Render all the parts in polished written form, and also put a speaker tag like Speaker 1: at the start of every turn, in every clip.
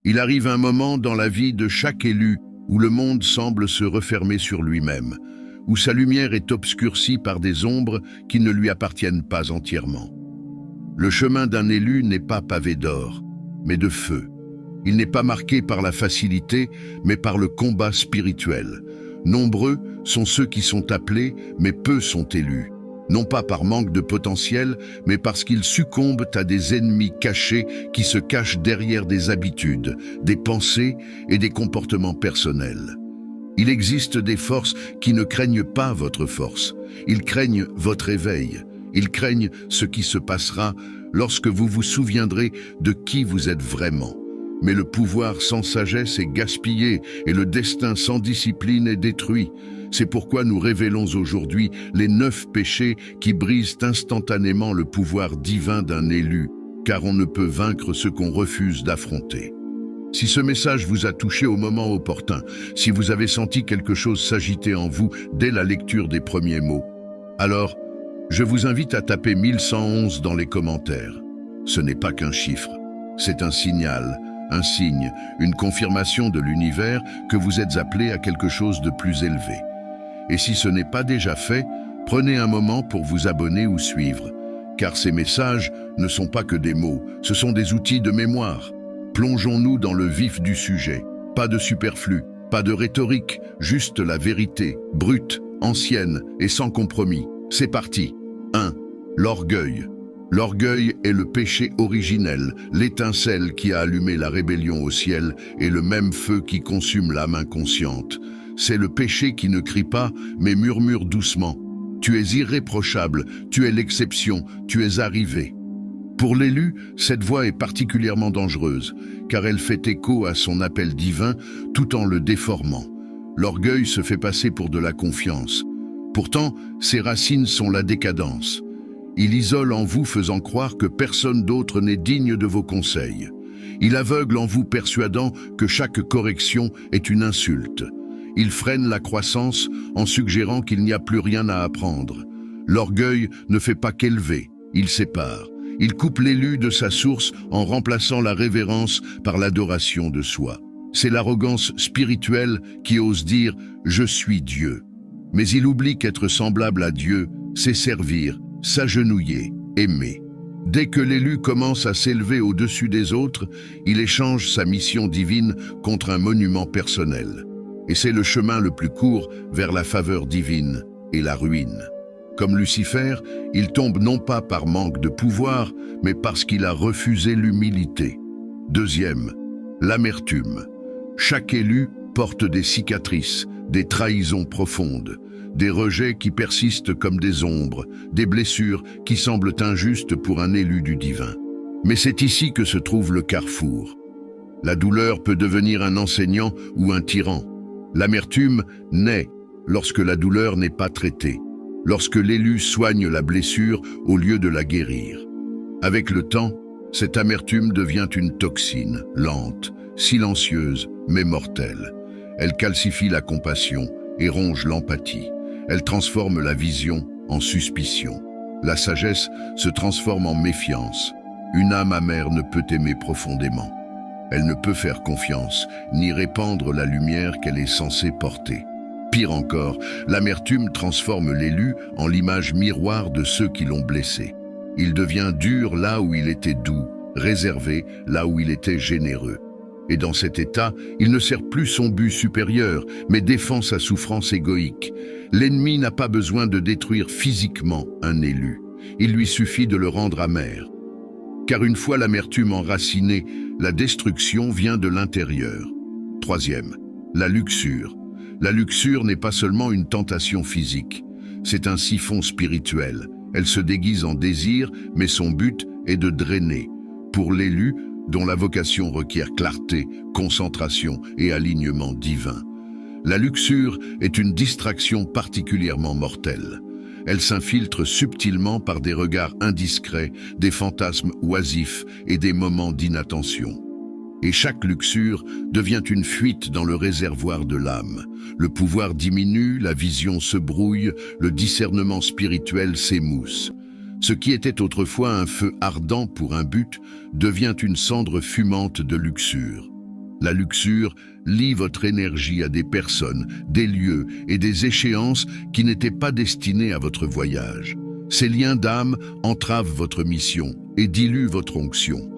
Speaker 1: Il arrive un moment dans la vie de chaque élu où le monde semble se refermer sur lui-même, où sa lumière est obscurcie par des ombres qui ne lui appartiennent pas entièrement. Le chemin d'un élu n'est pas pavé d'or, mais de feu. Il n'est pas marqué par la facilité, mais par le combat spirituel. Nombreux sont ceux qui sont appelés, mais peu sont élus. Non pas par manque de potentiel, mais parce qu'ils succombent à des ennemis cachés qui se cachent derrière des habitudes, des pensées et des comportements personnels. Il existe des forces qui ne craignent pas votre force. Ils craignent votre éveil. Ils craignent ce qui se passera lorsque vous vous souviendrez de qui vous êtes vraiment. Mais le pouvoir sans sagesse est gaspillé et le destin sans discipline est détruit. C'est pourquoi nous révélons aujourd'hui les 9 péchés qui brisent instantanément le pouvoir divin d'un élu, car on ne peut vaincre ce qu'on refuse d'affronter. Si ce message vous a touché au moment opportun, si vous avez senti quelque chose s'agiter en vous dès la lecture des premiers mots, alors je vous invite à taper 1111 dans les commentaires. Ce n'est pas qu'un chiffre, c'est un signal, un signe, une confirmation de l'univers que vous êtes appelé à quelque chose de plus élevé. Et si ce n'est pas déjà fait, prenez un moment pour vous abonner ou suivre, car ces messages ne sont pas que des mots, ce sont des outils de mémoire. Plongeons-nous dans le vif du sujet. Pas de superflu, pas de rhétorique, juste la vérité, brute, ancienne et sans compromis. C'est parti. 1. L'orgueil. L'orgueil est le péché originel, l'étincelle qui a allumé la rébellion au ciel et le même feu qui consume l'âme inconsciente. C'est le péché qui ne crie pas, mais murmure doucement. Tu es irréprochable, tu es l'exception, tu es arrivé. Pour l'élu, cette voix est particulièrement dangereuse, car elle fait écho à son appel divin tout en le déformant. L'orgueil se fait passer pour de la confiance. Pourtant, ses racines sont la décadence. Il isole en vous faisant croire que personne d'autre n'est digne de vos conseils. Il aveugle en vous persuadant que chaque correction est une insulte. Il freine la croissance en suggérant qu'il n'y a plus rien à apprendre. L'orgueil ne fait pas qu'élever, il sépare. Il coupe l'élu de sa source en remplaçant la révérence par l'adoration de soi. C'est l'arrogance spirituelle qui ose dire « je suis Dieu ». Mais il oublie qu'être semblable à Dieu, c'est servir, s'agenouiller, aimer. Dès que l'élu commence à s'élever au-dessus des autres, il échange sa mission divine contre un monument personnel. Et c'est le chemin le plus court vers la faveur divine et la ruine. Comme Lucifer, il tombe non pas par manque de pouvoir, mais parce qu'il a refusé l'humilité. 2. L'amertume. Chaque élu porte des cicatrices, des trahisons profondes, des rejets qui persistent comme des ombres, des blessures qui semblent injustes pour un élu du divin. Mais c'est ici que se trouve le carrefour. La douleur peut devenir un enseignant ou un tyran. L'amertume naît lorsque la douleur n'est pas traitée, lorsque l'élu soigne la blessure au lieu de la guérir. Avec le temps, cette amertume devient une toxine, lente, silencieuse, mais mortelle. Elle calcifie la compassion et ronge l'empathie. Elle transforme la vision en suspicion. La sagesse se transforme en méfiance. Une âme amère ne peut aimer profondément. Elle ne peut faire confiance, ni répandre la lumière qu'elle est censée porter. Pire encore, l'amertume transforme l'élu en l'image miroir de ceux qui l'ont blessé. Il devient dur là où il était doux, réservé là où il était généreux. Et dans cet état, il ne sert plus son but supérieur, mais défend sa souffrance égoïque. L'ennemi n'a pas besoin de détruire physiquement un élu. Il lui suffit de le rendre amer. Car une fois l'amertume enracinée, la destruction vient de l'intérieur. 3. La luxure. La luxure n'est pas seulement une tentation physique, c'est un siphon spirituel. Elle se déguise en désir, mais son but est de drainer. Pour l'élu, dont la vocation requiert clarté, concentration et alignement divin. La luxure est une distraction particulièrement mortelle. Elle s'infiltre subtilement par des regards indiscrets, des fantasmes oisifs et des moments d'inattention. Et chaque luxure devient une fuite dans le réservoir de l'âme. Le pouvoir diminue, la vision se brouille, le discernement spirituel s'émousse. Ce qui était autrefois un feu ardent pour un but devient une cendre fumante de luxure. La luxure lie votre énergie à des personnes, des lieux et des échéances qui n'étaient pas destinées à votre voyage. Ces liens d'âme entravent votre mission et diluent votre onction.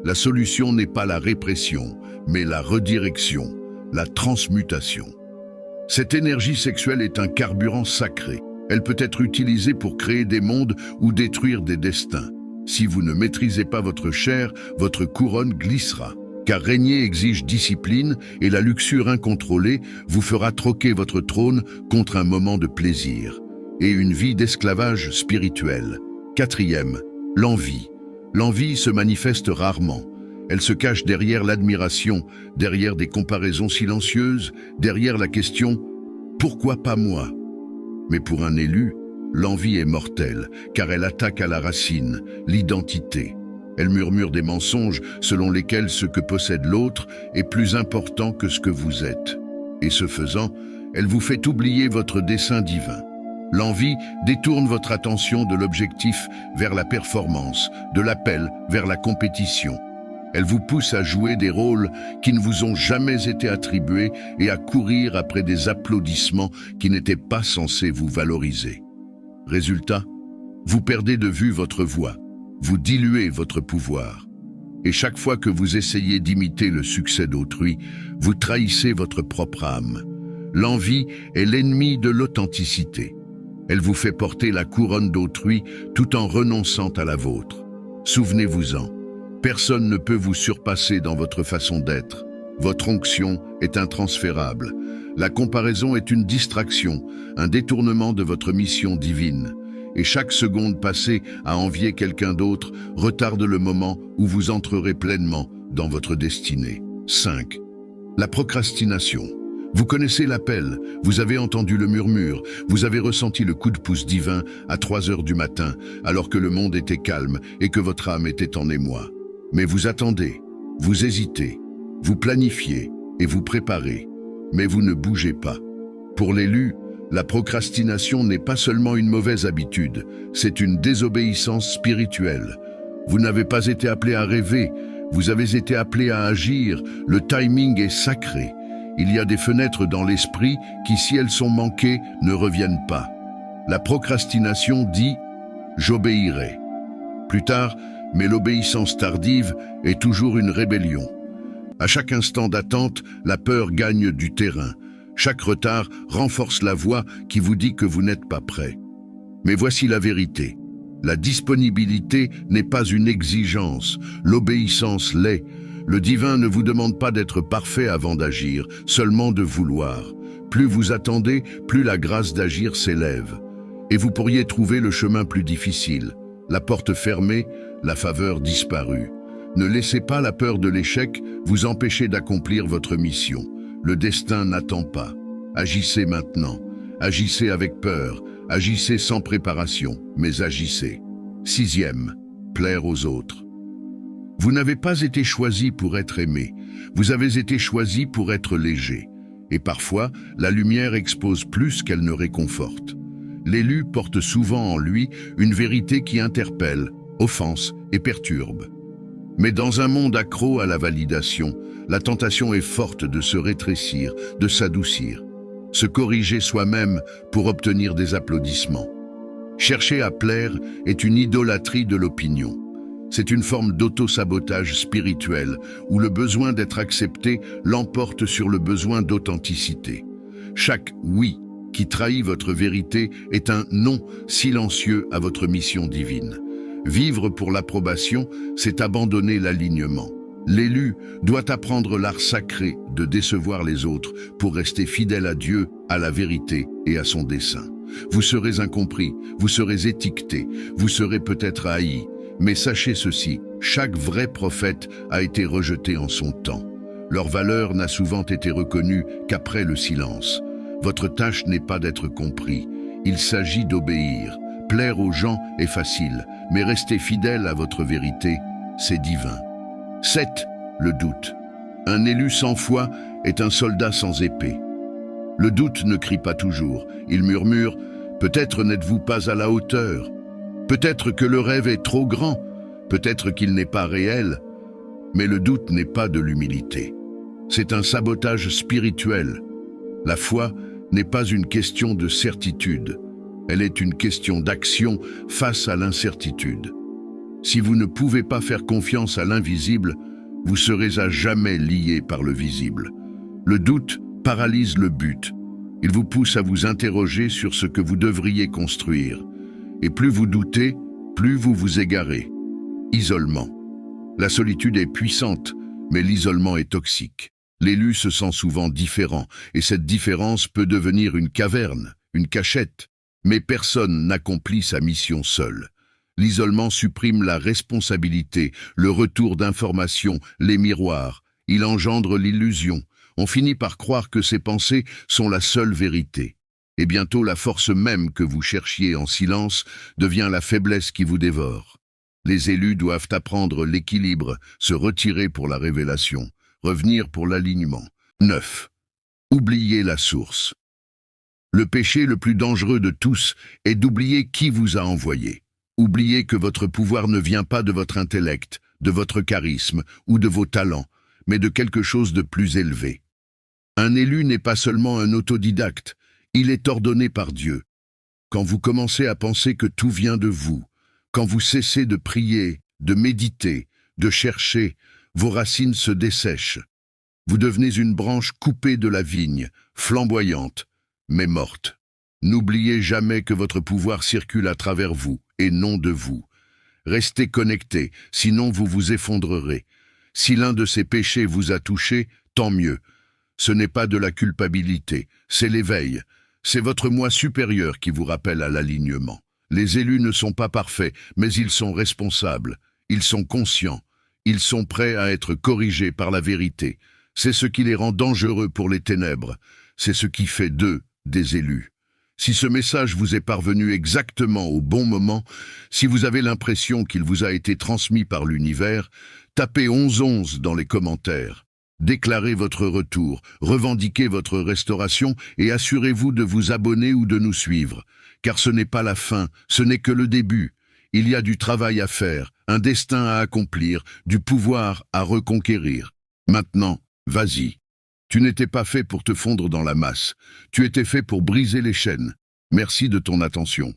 Speaker 1: La solution n'est pas la répression, mais la redirection, la transmutation. Cette énergie sexuelle est un carburant sacré. Elle peut être utilisée pour créer des mondes ou détruire des destins. Si vous ne maîtrisez pas votre chair, votre couronne glissera. Car régner exige discipline et la luxure incontrôlée vous fera troquer votre trône contre un moment de plaisir et une vie d'esclavage spirituel. Quatrième, l'envie. L'envie se manifeste rarement. Elle se cache derrière l'admiration, derrière des comparaisons silencieuses, derrière la question « Pourquoi pas moi ?» Mais pour un élu, l'envie est mortelle, car elle attaque à la racine, l'identité. Elle murmure des mensonges selon lesquels ce que possède l'autre est plus important que ce que vous êtes. Et ce faisant, elle vous fait oublier votre dessein divin. L'envie détourne votre attention de l'objectif vers la performance, de l'appel vers la compétition. Elle vous pousse à jouer des rôles qui ne vous ont jamais été attribués et à courir après des applaudissements qui n'étaient pas censés vous valoriser. Résultat, vous perdez de vue votre voix, vous diluez votre pouvoir. Et chaque fois que vous essayez d'imiter le succès d'autrui, vous trahissez votre propre âme. L'envie est l'ennemi de l'authenticité. Elle vous fait porter la couronne d'autrui tout en renonçant à la vôtre. Souvenez-vous-en. Personne ne peut vous surpasser dans votre façon d'être. Votre onction est intransférable. La comparaison est une distraction, un détournement de votre mission divine. Et chaque seconde passée à envier quelqu'un d'autre retarde le moment où vous entrerez pleinement dans votre destinée. 5. La procrastination. Vous connaissez l'appel, vous avez entendu le murmure, vous avez ressenti le coup de pouce divin à 3 heures du matin, alors que le monde était calme et que votre âme était en émoi. Mais vous attendez, vous hésitez, vous planifiez et vous préparez, mais vous ne bougez pas. Pour l'élu, la procrastination n'est pas seulement une mauvaise habitude, c'est une désobéissance spirituelle. Vous n'avez pas été appelé à rêver, vous avez été appelé à agir, le timing est sacré. Il y a des fenêtres dans l'esprit qui, si elles sont manquées, ne reviennent pas. La procrastination dit « j'obéirai ». Plus tard, mais l'obéissance tardive est toujours une rébellion. À chaque instant d'attente, la peur gagne du terrain. Chaque retard renforce la voix qui vous dit que vous n'êtes pas prêt. Mais voici la vérité. La disponibilité n'est pas une exigence, l'obéissance l'est. Le divin ne vous demande pas d'être parfait avant d'agir, seulement de vouloir. Plus vous attendez, plus la grâce d'agir s'élève. Et vous pourriez trouver le chemin plus difficile. La porte fermée, la faveur disparue. Ne laissez pas la peur de l'échec vous empêcher d'accomplir votre mission. Le destin n'attend pas. Agissez maintenant. Agissez avec peur. Agissez sans préparation, mais agissez. 6e, plaire aux autres. Vous n'avez pas été choisi pour être aimé. Vous avez été choisi pour être léger. Et parfois, la lumière expose plus qu'elle ne réconforte. L'élu porte souvent en lui une vérité qui interpelle, offense et perturbe. Mais dans un monde accro à la validation, la tentation est forte de se rétrécir, de s'adoucir, se corriger soi-même pour obtenir des applaudissements. Chercher à plaire est une idolâtrie de l'opinion. C'est une forme d'auto-sabotage spirituel où le besoin d'être accepté l'emporte sur le besoin d'authenticité. Chaque « oui » qui trahit votre vérité est un « non » silencieux à votre mission divine. Vivre pour l'approbation, c'est abandonner l'alignement. L'élu doit apprendre l'art sacré de décevoir les autres pour rester fidèle à Dieu, à la vérité et à son dessein. Vous serez incompris, vous serez étiqueté, vous serez peut-être haï. Mais sachez ceci, chaque vrai prophète a été rejeté en son temps. Leur valeur n'a souvent été reconnue qu'après le silence. Votre tâche n'est pas d'être compris, il s'agit d'obéir. Plaire aux gens est facile, mais rester fidèle à votre vérité, c'est divin. 7. Le doute. Un élu sans foi est un soldat sans épée. Le doute ne crie pas toujours, il murmure « peut-être n'êtes-vous pas à la hauteur ». Peut-être que le rêve est trop grand, peut-être qu'il n'est pas réel, mais le doute n'est pas de l'humilité. C'est un sabotage spirituel. La foi n'est pas une question de certitude. Elle est une question d'action face à l'incertitude. Si vous ne pouvez pas faire confiance à l'invisible, vous serez à jamais lié par le visible. Le doute paralyse le but. Il vous pousse à vous interroger sur ce que vous devriez construire. Et plus vous doutez, plus vous vous égarez. Isolement. La solitude est puissante, mais l'isolement est toxique. L'élu se sent souvent différent, et cette différence peut devenir une caverne, une cachette. Mais personne n'accomplit sa mission seul. L'isolement supprime la responsabilité, le retour d'informations, les miroirs. Il engendre l'illusion. On finit par croire que ses pensées sont la seule vérité. Et bientôt la force même que vous cherchiez en silence devient la faiblesse qui vous dévore. Les élus doivent apprendre l'équilibre, se retirer pour la révélation, revenir pour l'alignement. 9. Oubliez la source. Le péché le plus dangereux de tous est d'oublier qui vous a envoyé. Oubliez que votre pouvoir ne vient pas de votre intellect, de votre charisme ou de vos talents, mais de quelque chose de plus élevé. Un élu n'est pas seulement un autodidacte, il est ordonné par Dieu. Quand vous commencez à penser que tout vient de vous, quand vous cessez de prier, de méditer, de chercher, vos racines se dessèchent. Vous devenez une branche coupée de la vigne, flamboyante, mais morte. N'oubliez jamais que votre pouvoir circule à travers vous, et non de vous. Restez connectés, sinon vous vous effondrerez. Si l'un de ces péchés vous a touché, tant mieux. Ce n'est pas de la culpabilité, c'est l'éveil. C'est votre moi supérieur qui vous rappelle à l'alignement. Les élus ne sont pas parfaits, mais ils sont responsables. Ils sont conscients. Ils sont prêts à être corrigés par la vérité. C'est ce qui les rend dangereux pour les ténèbres. C'est ce qui fait d'eux des élus. Si ce message vous est parvenu exactement au bon moment, si vous avez l'impression qu'il vous a été transmis par l'univers, tapez 1111 dans les commentaires. Déclarez votre retour, revendiquez votre restauration et assurez-vous de vous abonner ou de nous suivre. Car ce n'est pas la fin, ce n'est que le début. Il y a du travail à faire, un destin à accomplir, du pouvoir à reconquérir. Maintenant, vas-y. Tu n'étais pas fait pour te fondre dans la masse. Tu étais fait pour briser les chaînes. Merci de ton attention.